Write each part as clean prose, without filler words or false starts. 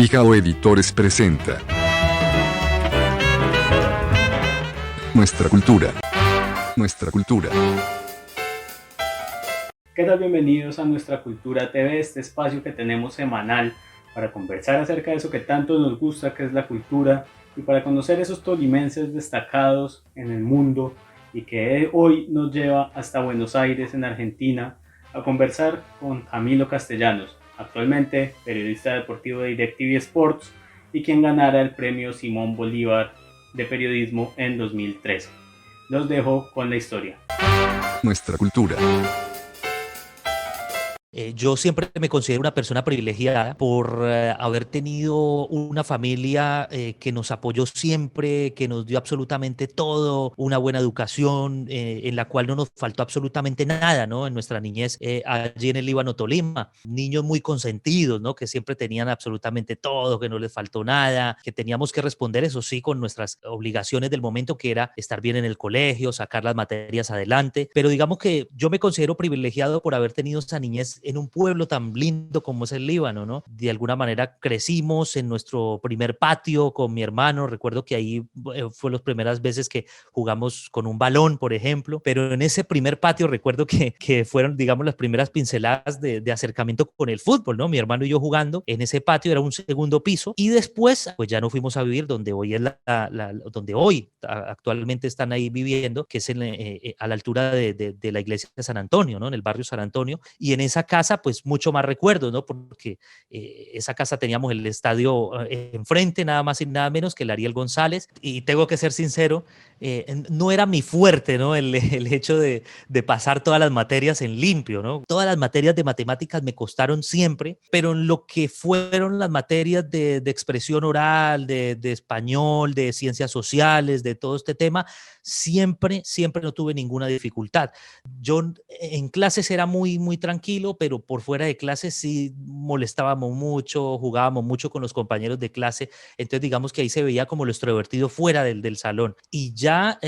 Pijao Editores presenta Nuestra cultura. Nuestra cultura. ¿Qué tal? Bienvenidos a Nuestra Cultura TV, este espacio que tenemos semanal para conversar acerca de eso que tanto nos gusta, que es la cultura, y para conocer esos tolimenses destacados en el mundo y que hoy nos lleva hasta Buenos Aires, en Argentina, a conversar con Camilo Castellanos, actualmente periodista deportivo de DirecTV Sports y quien ganara el premio Simón Bolívar de periodismo en 2013. Los dejo con la historia. Nuestra cultura. Yo siempre me considero una persona privilegiada por haber tenido una familia que nos apoyó siempre, que nos dio absolutamente todo, una buena educación, en la cual no nos faltó absolutamente nada, ¿no? En nuestra niñez, allí en el Líbano, Tolima, niños muy consentidos, ¿no? Que siempre tenían absolutamente todo, que no les faltó nada, que teníamos que responder, eso sí, con nuestras obligaciones del momento, que era estar bien en el colegio, sacar las materias adelante, pero digamos que yo me considero privilegiado por haber tenido esa niñez en un pueblo tan lindo como es el Líbano, ¿no? De alguna manera crecimos en nuestro primer patio con mi hermano. Recuerdo que ahí fue las primeras veces que jugamos con un balón, por ejemplo, pero en ese primer patio recuerdo que fueron, digamos, las primeras pinceladas de acercamiento con el fútbol, ¿no? Mi hermano y yo jugando en ese patio, era un segundo piso, y después pues ya no fuimos a vivir donde hoy es donde hoy actualmente están ahí viviendo, que es a la altura de la iglesia de San Antonio, ¿no? En el barrio San Antonio, y en esa casa pues mucho más recuerdos, ¿no? Porque esa casa teníamos el estadio enfrente, nada más y nada menos que el Ariel González, y tengo que ser sincero, no era mi fuerte, ¿no? El hecho de pasar todas las materias en limpio, ¿no? Todas las materias de matemáticas me costaron siempre, pero en lo que fueron las materias de expresión oral, de español, de ciencias sociales, de todo este tema, siempre no tuve ninguna dificultad. Yo en clases era muy tranquilo, pero por fuera de clases sí molestábamos mucho, jugábamos mucho con los compañeros de clase, entonces digamos que ahí se veía como lo extrovertido fuera del salón. Y ya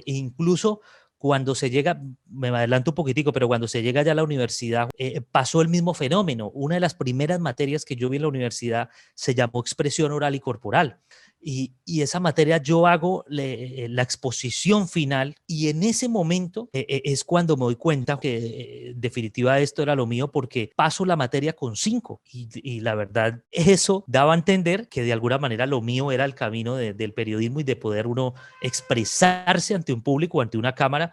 incluso cuando se llega, me adelanto un poquitico, pero cuando se llega ya a la universidad, pasó el mismo fenómeno. Una de las primeras materias que yo vi en la universidad se llamó expresión oral y corporal. Y esa materia yo hago la exposición final, y en ese momento es cuando me doy cuenta que en definitiva esto era lo mío, porque paso la materia con 5, y la verdad eso daba a entender que de alguna manera lo mío era el camino del periodismo y de poder uno expresarse ante un público, ante una cámara,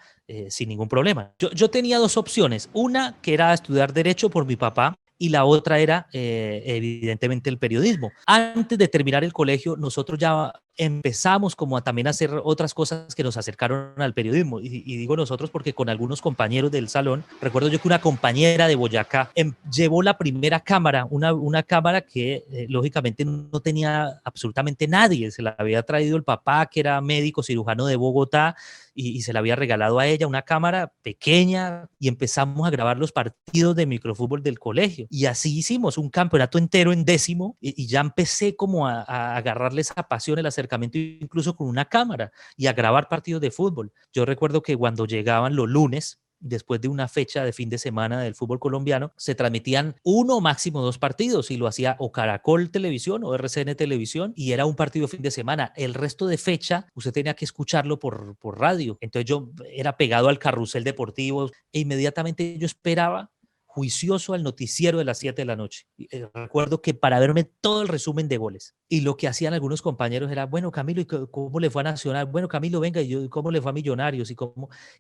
sin ningún problema. Yo tenía dos opciones, una que era estudiar Derecho por mi papá, y la otra era evidentemente el periodismo. Antes de terminar el colegio, nosotros ya empezamos como a también hacer otras cosas que nos acercaron al periodismo, y digo nosotros porque con algunos compañeros del salón, recuerdo yo que una compañera de Boyacá llevó la primera cámara, una cámara que lógicamente no tenía absolutamente nadie, se la había traído el papá, que era médico cirujano de Bogotá, y se la había regalado a ella, una cámara pequeña, y empezamos a grabar los partidos de microfútbol del colegio, y así hicimos un campeonato entero en 10º, y ya empecé como a agarrarle esa pasión, el acercamiento incluso con una cámara, y a grabar partidos de fútbol. Yo recuerdo que cuando llegaban los lunes, después de una fecha de fin de semana del fútbol colombiano, se transmitían uno o máximo 2 partidos, y lo hacía o Caracol Televisión o RCN Televisión, y era un partido fin de semana. El resto de fecha usted tenía que escucharlo por radio. Entonces yo era pegado al carrusel deportivo, e inmediatamente yo esperaba juicioso al noticiero de las 7 de la noche. Recuerdo que para verme todo el resumen de goles. Y lo que hacían algunos compañeros era, bueno, Camilo, ¿y cómo le fue a Nacional? Bueno, Camilo, venga, ¿y cómo le fue a Millonarios?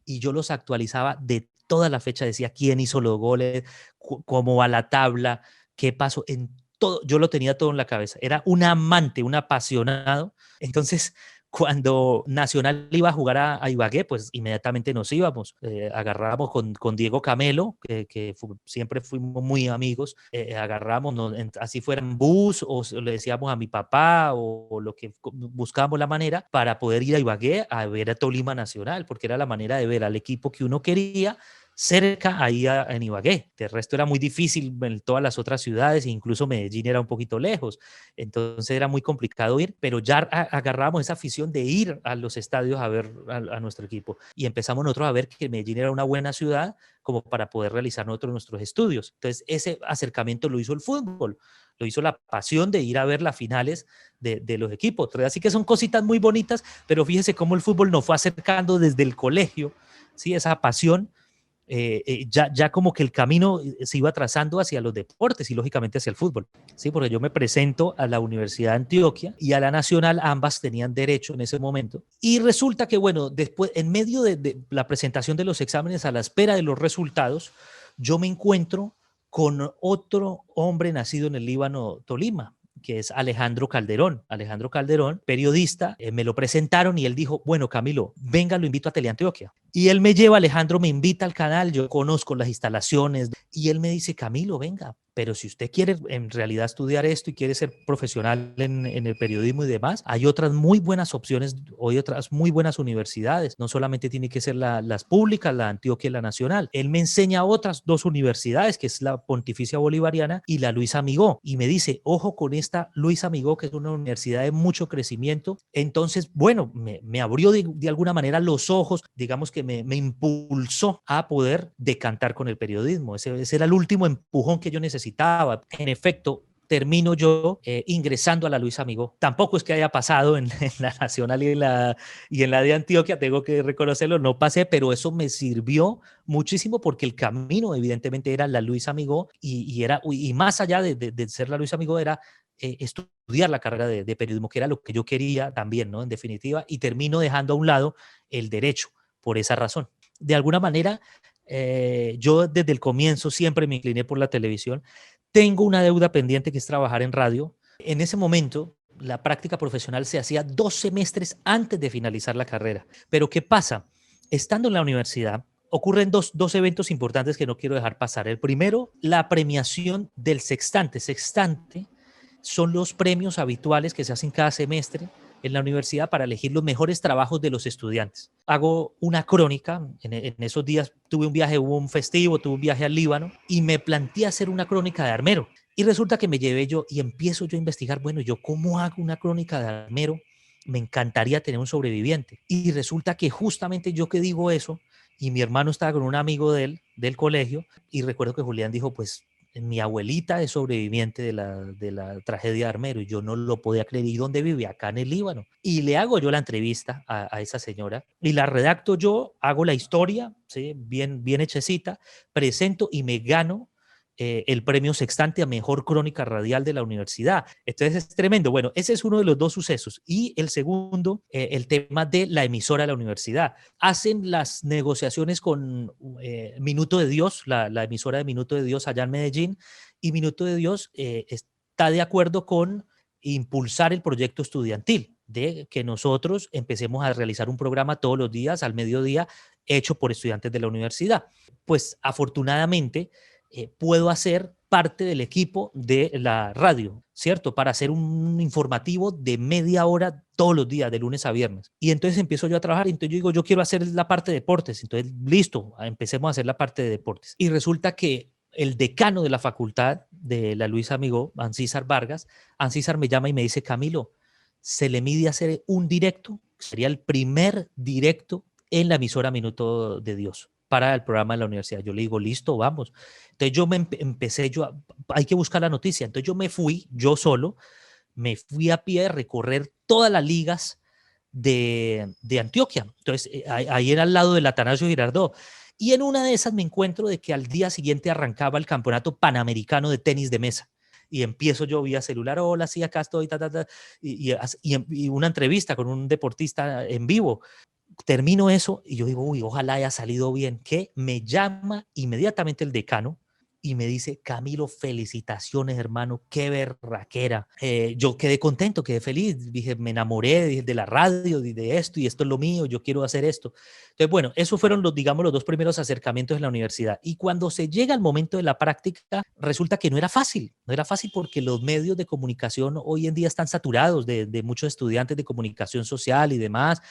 Y yo los actualizaba de toda la fecha, decía quién hizo los goles, cómo va la tabla, qué pasó, en todo. Yo lo tenía todo en la cabeza. Era un amante, un apasionado. Entonces, cuando Nacional iba a jugar a Ibagué, pues inmediatamente nos íbamos, agarrábamos con Diego Camelo, siempre fuimos muy amigos, agarramos, así fuera en bus, o le decíamos a mi papá, o lo que buscábamos la manera para poder ir a Ibagué a ver a Tolima Nacional, porque era la manera de ver al equipo que uno quería cerca ahí en Ibagué. De resto era muy difícil en todas las otras ciudades, incluso Medellín era un poquito lejos, entonces era muy complicado ir, pero ya agarrábamos esa afición de ir a los estadios a ver a nuestro equipo y empezamos nosotros a ver que Medellín era una buena ciudad como para poder realizar nosotros nuestros estudios. Entonces ese acercamiento lo hizo el fútbol, lo hizo la pasión de ir a ver las finales de los equipos. Así que son cositas muy bonitas, pero fíjese cómo el fútbol nos fue acercando desde el colegio, ¿sí? Esa pasión. Ya como que el camino se iba trazando hacia los deportes y lógicamente hacia el fútbol, ¿sí? Porque yo me presento a la Universidad de Antioquia y a la Nacional, ambas tenían derecho en ese momento, y resulta que, bueno, después, en medio de la presentación de los exámenes, a la espera de los resultados, yo me encuentro con otro hombre nacido en el Líbano, Tolima, que es Alejandro Calderón. Alejandro Calderón, periodista, me lo presentaron y él dijo, bueno, Camilo, venga, lo invito a Teleantioquia. Y él me lleva, Alejandro me invita al canal, yo conozco las instalaciones y él me dice, Camilo, venga, pero si usted quiere en realidad estudiar esto y quiere ser profesional en el periodismo y demás, hay otras muy buenas opciones, hay otras muy buenas universidades, no solamente tiene que ser las públicas, la Antioquia y la Nacional. Él me enseña otras dos universidades, que es la Pontificia Bolivariana y la Luis Amigó, y me dice, ojo con esta Luis Amigó, que es una universidad de mucho crecimiento. Entonces, bueno, me abrió de alguna manera los ojos, digamos que me impulsó a poder decantar con el periodismo. Ese era el último empujón que yo necesitaba. En efecto, termino yo ingresando a la Luis Amigó. Tampoco es que haya pasado en la Nacional y en la de Antioquia, tengo que reconocerlo, no pasé, pero eso me sirvió muchísimo porque el camino evidentemente era la Luis Amigó y más allá de ser la Luis Amigó era estudiar la carrera de periodismo, que era lo que yo quería también, ¿no? En definitiva, y termino dejando a un lado el derecho por esa razón. De alguna manera, yo desde el comienzo siempre me incliné por la televisión. Tengo una deuda pendiente que es trabajar en radio. En ese momento, la práctica profesional se hacía 2 semestres antes de finalizar la carrera. Pero ¿qué pasa? Estando en la universidad, ocurren dos eventos importantes que no quiero dejar pasar. El primero, la premiación del sextante. Sextante son los premios habituales que se hacen cada semestre en la universidad para elegir los mejores trabajos de los estudiantes. Hago una crónica, en esos días tuve un viaje, hubo un festivo, tuve un viaje al Líbano y me planteé hacer una crónica de armero. Y resulta que me llevé yo y empiezo yo a investigar, bueno, ¿yo cómo hago una crónica de armero? Me encantaría tener un sobreviviente. Y resulta que justamente yo que digo eso, y mi hermano estaba con un amigo de él, del colegio, y recuerdo que Julián dijo, pues mi abuelita es sobreviviente de la tragedia de Armero y yo no lo podía creer. ¿Y dónde vive? Acá en el Líbano. Y le hago yo la entrevista a esa señora y la redacto yo, hago la historia, ¿sí? Bien hechecita, presento y me gano el premio Sextante a Mejor Crónica Radial de la universidad. Entonces es tremendo. Bueno, ese es uno de los dos sucesos. Y el segundo, el tema de la emisora de la universidad. Hacen las negociaciones con Minuto de Dios, la emisora de Minuto de Dios allá en Medellín, y Minuto de Dios está de acuerdo con impulsar el proyecto estudiantil, de que nosotros empecemos a realizar un programa todos los días al mediodía hecho por estudiantes de la universidad. Pues afortunadamente puedo hacer parte del equipo de la radio, ¿cierto? Para hacer un informativo de media hora todos los días, de lunes a viernes. Y entonces empiezo yo a trabajar, y entonces yo digo, yo quiero hacer la parte de deportes. Entonces, listo, empecemos a hacer la parte de deportes. Y resulta que el decano de la facultad de la Luis Amigó, Ancísar Vargas, Ancísar me llama y me dice, Camilo, se le mide hacer un directo, sería el primer directo en la emisora Minuto de Dios para el programa de la universidad. Yo le digo, listo, vamos. Entonces yo empecé, hay que buscar la noticia. Entonces yo me fui, yo solo, me fui a pie a recorrer todas las ligas de Antioquia. Entonces ahí era al lado del Atanasio Girardot. Y en una de esas me encuentro de que al día siguiente arrancaba el campeonato panamericano de tenis de mesa. Y empiezo yo vía celular, hola, sí, acá estoy, y una entrevista con un deportista en vivo. Termino eso y yo digo, uy, ojalá haya salido bien. Que me llama inmediatamente el decano y me dice, Camilo, felicitaciones, hermano, qué berraquera. Yo quedé contento, quedé feliz, dije, me enamoré de la radio, de esto, y esto es lo mío, yo quiero hacer esto. Entonces, bueno, esos fueron digamos, los 2 primeros acercamientos en la universidad. Y cuando se llega al momento de la práctica, resulta que no era fácil porque los medios de comunicación hoy en día están saturados de muchos estudiantes de comunicación social y demás.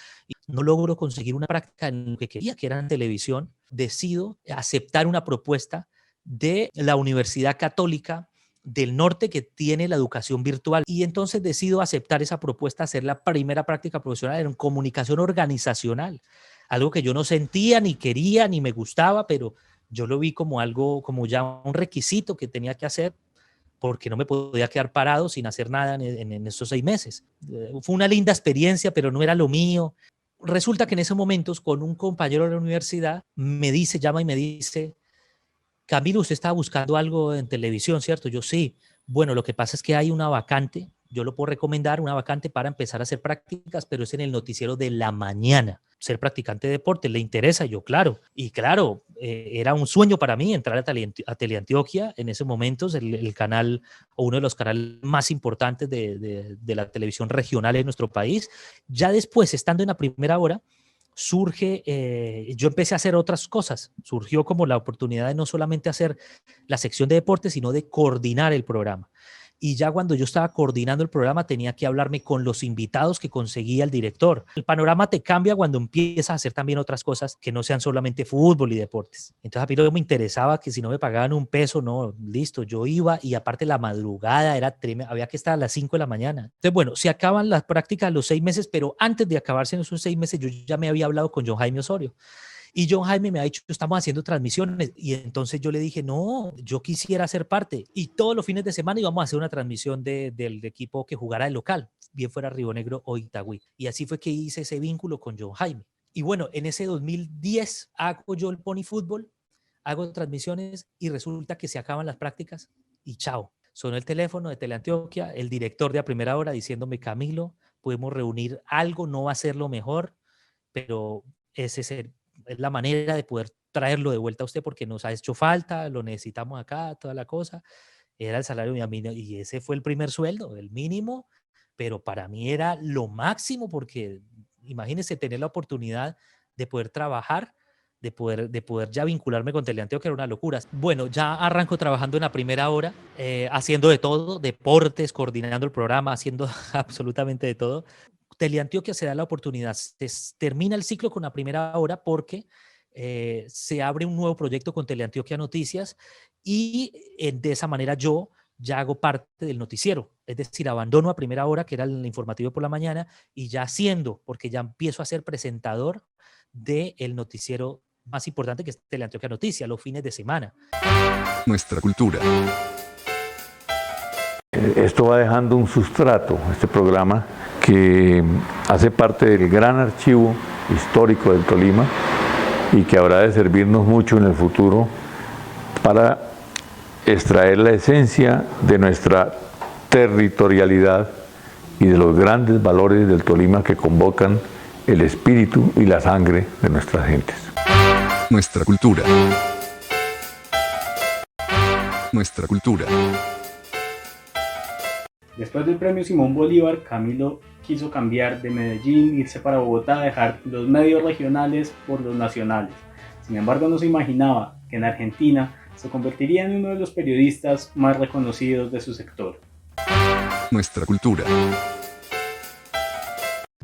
no logro conseguir una práctica en lo que quería, que era en televisión, decido aceptar una propuesta de la Universidad Católica del Norte que tiene la educación virtual. Y entonces decido aceptar esa propuesta, hacer la primera práctica profesional en comunicación organizacional, algo que yo no sentía, ni quería, ni me gustaba, pero yo lo vi como algo, como ya un requisito que tenía que hacer, porque no me podía quedar parado sin hacer nada en esos 6 meses. Fue una linda experiencia, pero no era lo mío. Resulta que en esos momentos, con un compañero de la universidad, llama y me dice, Camilo, usted estaba buscando algo en televisión, ¿cierto? Yo sí. Bueno, lo que pasa es que hay una vacante, yo lo puedo recomendar, una vacante para empezar a hacer prácticas, pero es en el noticiero de la mañana. Ser practicante de deporte, ¿le interesa? Yo, claro. Y claro, era un sueño para mí entrar a Teleantioquia en esos momentos, el canal o uno de los canales más importantes de la televisión regional en nuestro país. Ya después, estando en la primera hora, surge, yo empecé a hacer otras cosas. Surgió como la oportunidad de no solamente hacer la sección de deportes, sino de coordinar el programa. Y ya cuando yo estaba coordinando el programa tenía que hablarme con los invitados que conseguía el director. El panorama te cambia cuando empiezas a hacer también otras cosas que no sean solamente fútbol y deportes. Entonces a mí no me interesaba que si no me pagaban un peso, no, listo, yo iba y aparte la madrugada era tremenda, había que estar a las 5 de la mañana. Entonces bueno, se acaban las prácticas los 6 meses, pero antes de acabarse en esos 6 meses yo ya me había hablado con John Jaime Osorio. Y John Jaime me ha dicho, estamos haciendo transmisiones. Y entonces yo le dije, no, yo quisiera ser parte. Y todos los fines de semana íbamos a hacer una transmisión del equipo que jugara el local, bien fuera Río Negro o Itagüí. Y así fue que hice ese vínculo con John Jaime. Y bueno, en ese 2010 hago yo el Pony Fútbol, hago transmisiones y resulta que se acaban las prácticas y chao. Sonó el teléfono de Teleantioquia, el director de A Primera Hora diciéndome, Camilo, podemos reunir algo, no va a ser lo mejor, pero ese es la manera de poder traerlo de vuelta a usted porque nos ha hecho falta, lo necesitamos acá, toda la cosa. Era el salario mínimo y ese fue el primer sueldo, el mínimo, pero para mí era lo máximo porque imagínese tener la oportunidad de poder trabajar, de poder ya vincularme con Teleantioquia, que era una locura. Bueno, ya arranco trabajando en la primera hora, haciendo de todo, deportes, coordinando el programa, haciendo absolutamente de todo. Teleantioquia se da la oportunidad, termina el ciclo con la primera hora porque se abre un nuevo proyecto con Teleantioquia Noticias y de esa manera yo ya hago parte del noticiero, es decir, abandono A Primera Hora, que era el informativo por la mañana, y ya porque ya empiezo a ser presentador del noticiero más importante que es Teleantioquia Noticias, los fines de semana. Nuestra cultura. Esto va dejando un sustrato, este programa, que hace parte del gran archivo histórico del Tolima y que habrá de servirnos mucho en el futuro para extraer la esencia de nuestra territorialidad y de los grandes valores del Tolima que convocan el espíritu y la sangre de nuestras gentes. Nuestra cultura. Nuestra cultura. Después del premio Simón Bolívar, Camilo quiso cambiar de Medellín, irse para Bogotá, dejar los medios regionales por los nacionales. Sin embargo, no se imaginaba que en Argentina se convertiría en uno de los periodistas más reconocidos de su sector. Nuestra cultura.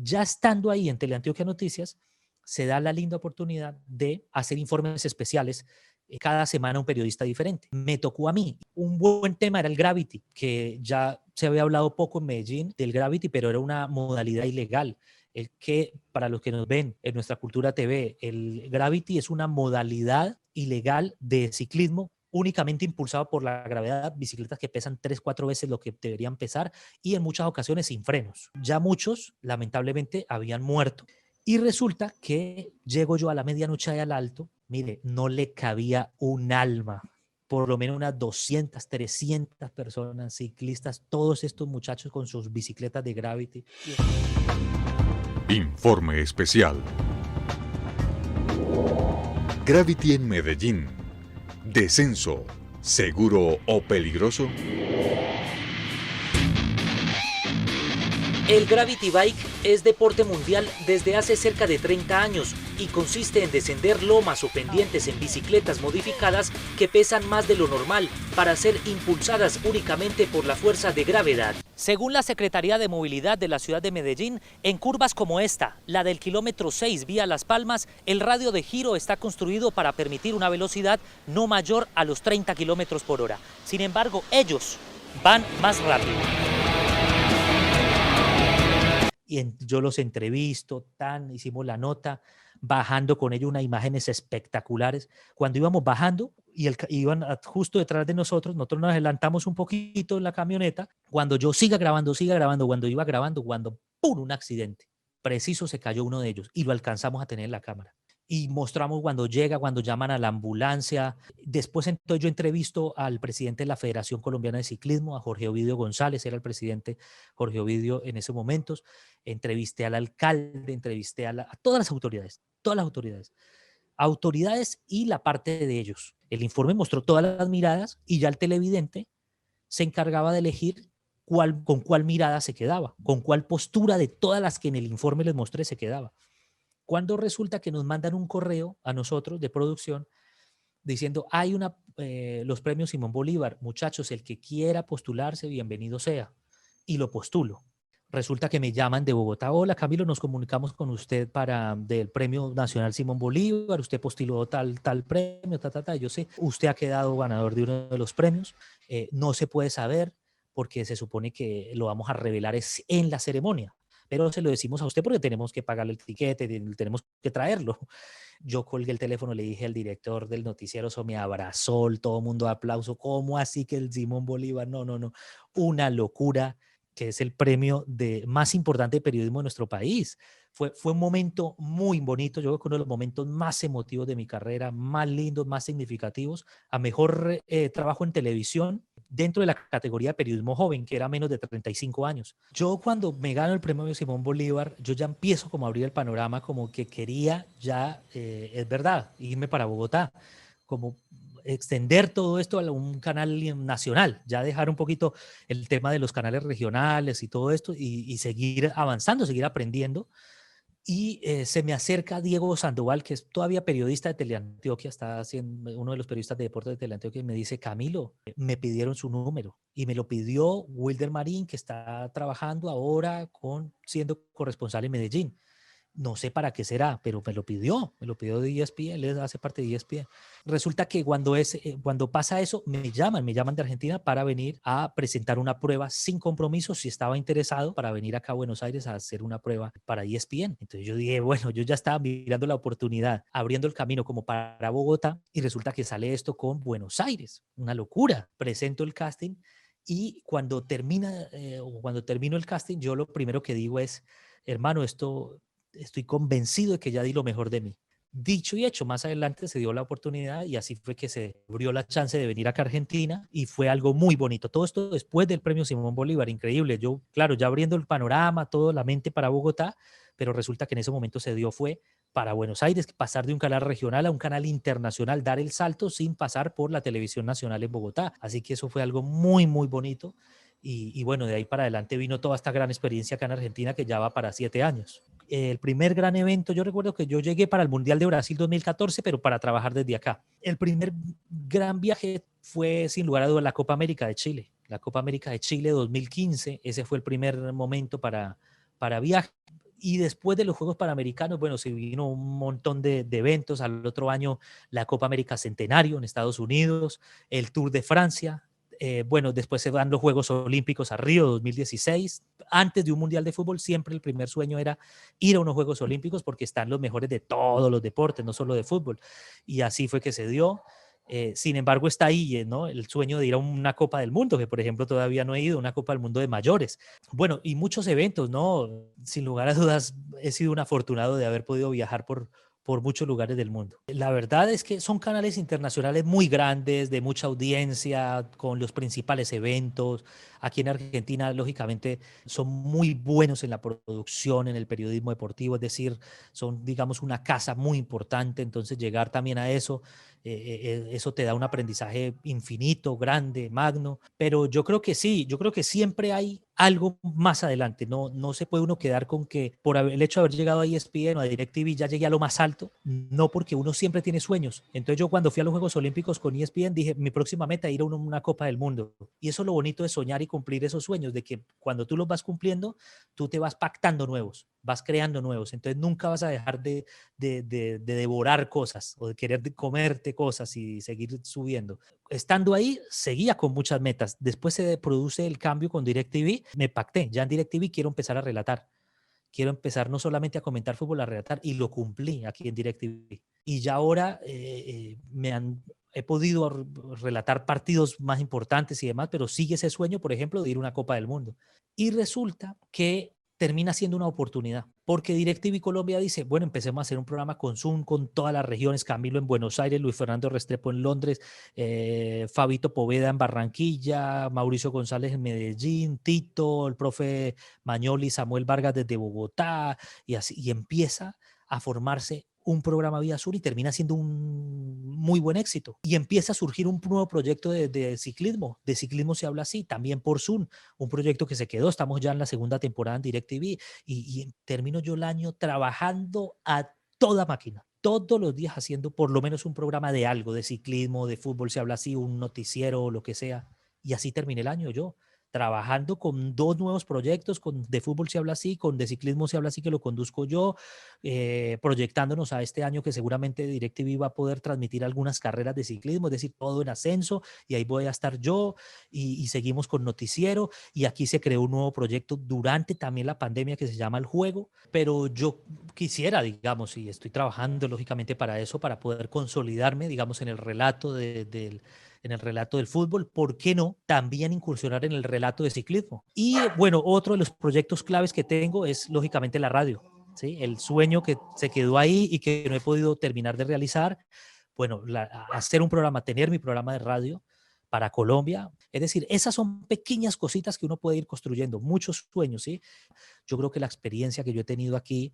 Ya estando ahí en Teleantioquia Noticias, se da la linda oportunidad de hacer informes especiales. Cada semana un periodista diferente. Me tocó a mí. Un buen tema era el Gravity, que ya se había hablado poco en Medellín del Gravity, pero era una modalidad ilegal. El que, para los que nos ven en Nuestra Cultura TV, el Gravity es una modalidad ilegal de ciclismo únicamente impulsado por la gravedad, bicicletas que pesan 3-4 veces lo que deberían pesar y en muchas ocasiones sin frenos. Ya muchos, lamentablemente, habían muerto. Y resulta que llego yo a la medianoche ahí al Alto, mire, no le cabía un alma, por lo menos unas 200, 300 personas, ciclistas, todos estos muchachos con sus bicicletas de Gravity. Informe especial. Gravity en Medellín. Descenso, ¿seguro o peligroso? El Gravity Bike es deporte mundial desde hace cerca de 30 años y consiste en descender lomas o pendientes en bicicletas modificadas que pesan más de lo normal para ser impulsadas únicamente por la fuerza de gravedad. Según la Secretaría de Movilidad de la ciudad de Medellín, en curvas como esta, la del kilómetro 6 vía Las Palmas, el radio de giro está construido para permitir una velocidad no mayor a los 30 kilómetros por hora. Sin embargo, ellos van más rápido. Yo los entrevisto, hicimos la nota, bajando con ellos unas imágenes espectaculares. Cuando íbamos bajando y iban justo detrás de nosotros nos adelantamos un poquito en la camioneta. Cuando yo siga grabando, cuando iba grabando, ¡pum!, un accidente. Preciso se cayó uno de ellos y lo alcanzamos a tener en la cámara. Y mostramos cuando llaman a la ambulancia. Después entonces yo entrevisto al presidente de la Federación Colombiana de Ciclismo, a Jorge Ovidio González, era el presidente Jorge Ovidio en esos momentos. Entrevisté al alcalde, entrevisté a todas las autoridades y la parte de ellos. El informe mostró todas las miradas y ya el televidente se encargaba de elegir con cuál mirada se quedaba, con cuál postura de todas las que en el informe les mostré se quedaba. Cuando resulta que nos mandan un correo a nosotros de producción diciendo hay los premios Simón Bolívar, muchachos, el que quiera postularse, bienvenido sea, y lo postulo. Resulta que me llaman de Bogotá: hola Camilo, nos comunicamos con usted del Premio Nacional Simón Bolívar, usted postuló tal premio, yo sé, usted ha quedado ganador de uno de los premios, no se puede saber porque se supone que lo vamos a revelar en la ceremonia. Pero se lo decimos a usted porque tenemos que pagarle el tiquete, tenemos que traerlo. Yo colgué el teléfono, le dije al director del noticiero, eso me abrazó, todo el mundo de aplauso. ¿Cómo así que el Simón Bolívar? No. Una locura, que es el premio más importante de periodismo de nuestro país. Fue un momento muy bonito, yo creo que uno de los momentos más emotivos de mi carrera, más lindos, más significativos, a mejor trabajo en televisión dentro de la categoría de periodismo joven, que era menos de 35 años. Yo cuando me gano el premio Simón Bolívar, yo ya empiezo como a abrir el panorama, como que quería ya, es verdad, irme para Bogotá, como extender todo esto a un canal nacional, ya dejar un poquito el tema de los canales regionales y todo esto y seguir avanzando, seguir aprendiendo. Y se me acerca Diego Sandoval, que es todavía periodista de Teleantioquia, está siendo uno de los periodistas de deportes de Teleantioquia, y me dice: Camilo, me pidieron su número. Y me lo pidió Wilder Marín, que está trabajando ahora siendo corresponsal en Medellín. No sé para qué será, pero me lo pidió de ESPN, él hace parte de ESPN. Resulta que cuando pasa eso, me llaman de Argentina para venir a presentar una prueba sin compromiso, si estaba interesado, para venir acá a Buenos Aires a hacer una prueba para ESPN. Entonces yo dije, bueno, yo ya estaba mirando la oportunidad, abriendo el camino como para Bogotá, y resulta que sale esto con Buenos Aires, una locura. Presento el casting y cuando termino el casting, yo lo primero que digo es: hermano, estoy convencido de que ya di lo mejor de mí. Dicho y hecho, más adelante se dio la oportunidad y así fue que se abrió la chance de venir acá a Argentina y fue algo muy bonito. Todo esto después del premio Simón Bolívar, increíble. Yo, claro, ya abriendo el panorama, toda la mente para Bogotá, pero resulta que en ese momento fue para Buenos Aires, pasar de un canal regional a un canal internacional, dar el salto sin pasar por la televisión nacional en Bogotá. Así que eso fue algo muy, muy bonito. Y bueno, de ahí para adelante vino toda esta gran experiencia acá en Argentina, que ya va para 7 años. El primer gran evento, yo recuerdo que yo llegué para el Mundial de Brasil 2014, pero para trabajar desde acá. El primer gran viaje fue, sin lugar a dudas, la Copa América de Chile. La Copa América de Chile 2015, ese fue el primer momento para viaje. Y después de los Juegos Panamericanos, bueno, se vino un montón de eventos. Al otro año, la Copa América Centenario en Estados Unidos, el Tour de Francia. Bueno, después se van los Juegos Olímpicos a Río 2016. Antes de un Mundial de Fútbol, siempre el primer sueño era ir a unos Juegos Olímpicos porque están los mejores de todos los deportes, no solo de fútbol. Y así fue que se dio. Sin embargo, está ahí, ¿no?, el sueño de ir a una Copa del Mundo, que por ejemplo todavía no he ido, una Copa del Mundo de mayores. Bueno, y muchos eventos, ¿no? Sin lugar a dudas, he sido un afortunado de haber podido viajar por muchos lugares del mundo. La verdad es que son canales internacionales muy grandes, de mucha audiencia, con los principales eventos. Aquí en Argentina, lógicamente, son muy buenos en la producción, en el periodismo deportivo, es decir, son, digamos, una casa muy importante. Entonces, llegar también a eso, eso te da un aprendizaje infinito, grande, magno. Pero yo creo que sí, yo creo que siempre hay algo más adelante. No se puede uno quedar con que por el hecho de haber llegado a ESPN o a DirecTV ya llegué a lo más alto, no, porque uno siempre tiene sueños. Entonces yo cuando fui a los Juegos Olímpicos con ESPN dije, mi próxima meta es ir a una Copa del Mundo. Y eso es lo bonito de soñar y cumplir esos sueños, de que cuando tú los vas cumpliendo, tú te vas pactando nuevos, vas creando nuevos. Entonces nunca vas a dejar de devorar cosas o de querer comerte cosas y seguir subiendo. Estando ahí, seguía con muchas metas. Después se produce el cambio con DirecTV. Me pacté, ya en DirecTV quiero empezar a relatar. Quiero empezar no solamente a comentar fútbol, a relatar, y lo cumplí aquí en DirecTV. Y ya ahora he podido relatar partidos más importantes y demás, pero sigue ese sueño, por ejemplo, de ir a una Copa del Mundo. Y resulta que termina siendo una oportunidad, porque DirecTV Colombia dice, bueno, empecemos a hacer un programa con Zoom, con todas las regiones, Camilo en Buenos Aires, Luis Fernando Restrepo en Londres, Fabito Poveda en Barranquilla, Mauricio González en Medellín, Tito, el profe Mañoli, Samuel Vargas desde Bogotá, y así, y empieza a formarse un programa Vía Sur y termina siendo un muy buen éxito. Y empieza a surgir un nuevo proyecto de ciclismo. De ciclismo se habla así, también por Zoom, un proyecto que se quedó. Estamos ya en la segunda temporada en DirecTV y termino yo el año trabajando a toda máquina. Todos los días haciendo por lo menos un programa de algo, de ciclismo, de fútbol se habla así, un noticiero o lo que sea. Y así terminé el año yo, trabajando con 2 nuevos proyectos, con de fútbol se habla así, con de ciclismo se habla así, que lo conduzco yo, proyectándonos a este año que seguramente DirecTV va a poder transmitir algunas carreras de ciclismo, es decir, todo en ascenso, y ahí voy a estar yo, y seguimos con noticiero, y aquí se creó un nuevo proyecto durante también la pandemia que se llama El Juego, pero yo quisiera, digamos, y estoy trabajando lógicamente para eso, para poder consolidarme, digamos, en el relato en el relato del fútbol, ¿por qué no también incursionar en el relato de ciclismo? Y bueno, otro de los proyectos claves que tengo es lógicamente la radio, ¿sí? El sueño que se quedó ahí y que no he podido terminar de realizar, bueno, hacer un programa, tener mi programa de radio para Colombia. Es decir, esas son pequeñas cositas que uno puede ir construyendo, muchos sueños, ¿sí? Yo creo que la experiencia que yo he tenido aquí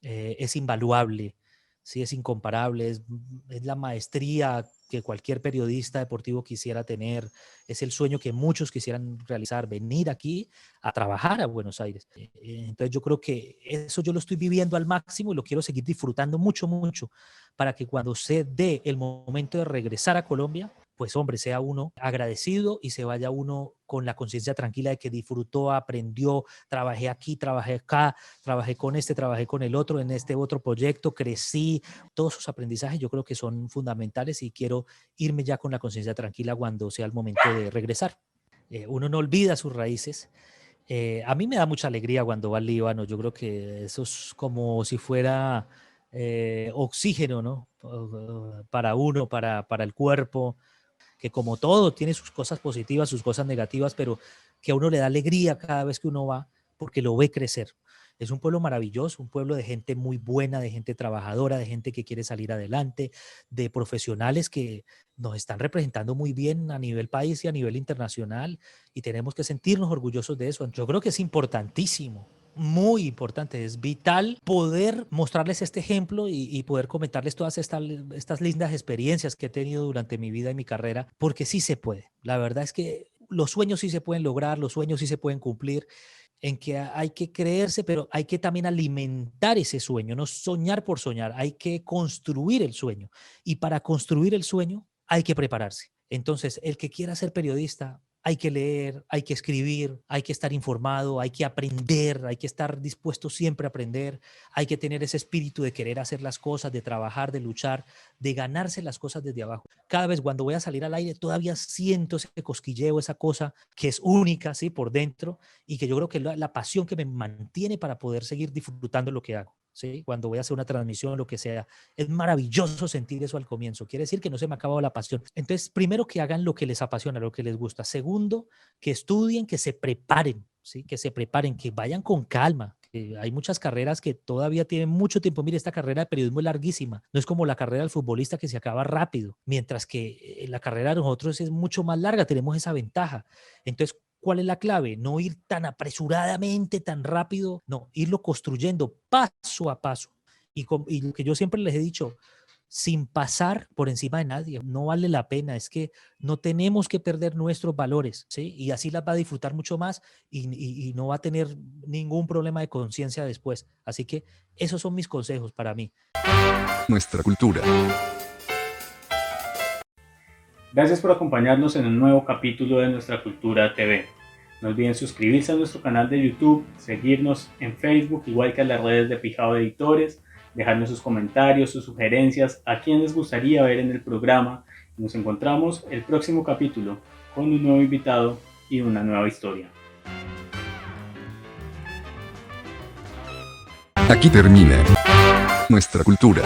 es invaluable, sí, es incomparable, es la maestría que cualquier periodista deportivo quisiera tener, es el sueño que muchos quisieran realizar, venir aquí a trabajar a Buenos Aires. Entonces yo creo que eso yo lo estoy viviendo al máximo y lo quiero seguir disfrutando mucho, mucho, para que cuando se dé el momento de regresar a Colombia, pues hombre, sea uno agradecido y se vaya uno con la conciencia tranquila de que disfrutó, aprendió, trabajé aquí, trabajé acá, trabajé con este, trabajé con el otro, en este otro proyecto, crecí. Todos esos aprendizajes yo creo que son fundamentales y quiero irme ya con la conciencia tranquila cuando sea el momento de regresar. Uno no olvida sus raíces. A mí me da mucha alegría cuando va al Líbano. Yo creo que eso es como si fuera oxígeno, ¿no? Para uno, para el cuerpo, que como todo tiene sus cosas positivas, sus cosas negativas, pero que a uno le da alegría cada vez que uno va porque lo ve crecer. Es un pueblo maravilloso, un pueblo de gente muy buena, de gente trabajadora, de gente que quiere salir adelante, de profesionales que nos están representando muy bien a nivel país y a nivel internacional, y tenemos que sentirnos orgullosos de eso. Yo creo que es importantísimo, muy importante, es vital poder mostrarles este ejemplo y poder comentarles todas estas lindas experiencias que he tenido durante mi vida y mi carrera, porque sí se puede. La verdad es que los sueños sí se pueden lograr, los sueños sí se pueden cumplir, en que hay que creerse, pero hay que también alimentar ese sueño, no soñar por soñar, hay que construir el sueño. Y para construir el sueño hay que prepararse. Entonces, el que quiera ser periodista, hay que leer, hay que escribir, hay que estar informado, hay que aprender, hay que estar dispuesto siempre a aprender, hay que tener ese espíritu de querer hacer las cosas, de trabajar, de luchar, de ganarse las cosas desde abajo. Cada vez cuando voy a salir al aire todavía siento ese cosquilleo, esa cosa que es única, ¿sí? Por dentro, y que yo creo que es la pasión que me mantiene para poder seguir disfrutando lo que hago. ¿Sí? Cuando voy a hacer una transmisión, lo que sea, es maravilloso sentir eso al comienzo. Quiere decir que no se me ha acabado la pasión. Entonces, primero que hagan lo que les apasiona, lo que les gusta. Segundo, que estudien, que se preparen, ¿sí? Que se preparen, que vayan con calma. Que hay muchas carreras que todavía tienen mucho tiempo. Mire, esta carrera de periodismo es larguísima. No es como la carrera del futbolista que se acaba rápido, mientras que la carrera de nosotros es mucho más larga. Tenemos esa ventaja. Entonces, ¿cuál es la clave? No ir tan apresuradamente, tan rápido, no, irlo construyendo paso a paso. Y lo que yo siempre les he dicho, sin pasar por encima de nadie. No vale la pena, es que no tenemos que perder nuestros valores, ¿sí? Y así las va a disfrutar mucho más y no va a tener ningún problema de conciencia después. Así que esos son mis consejos para mí. Nuestra cultura. Gracias por acompañarnos en un nuevo capítulo de Nuestra Cultura TV. No olviden suscribirse a nuestro canal de YouTube, seguirnos en Facebook, igual que a las redes de Pijao Editores, dejarnos sus comentarios, sus sugerencias, a quién les gustaría ver en el programa. Nos encontramos el próximo capítulo con un nuevo invitado y una nueva historia. Aquí termina Nuestra cultura.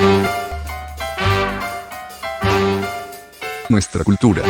Nuestra cultura.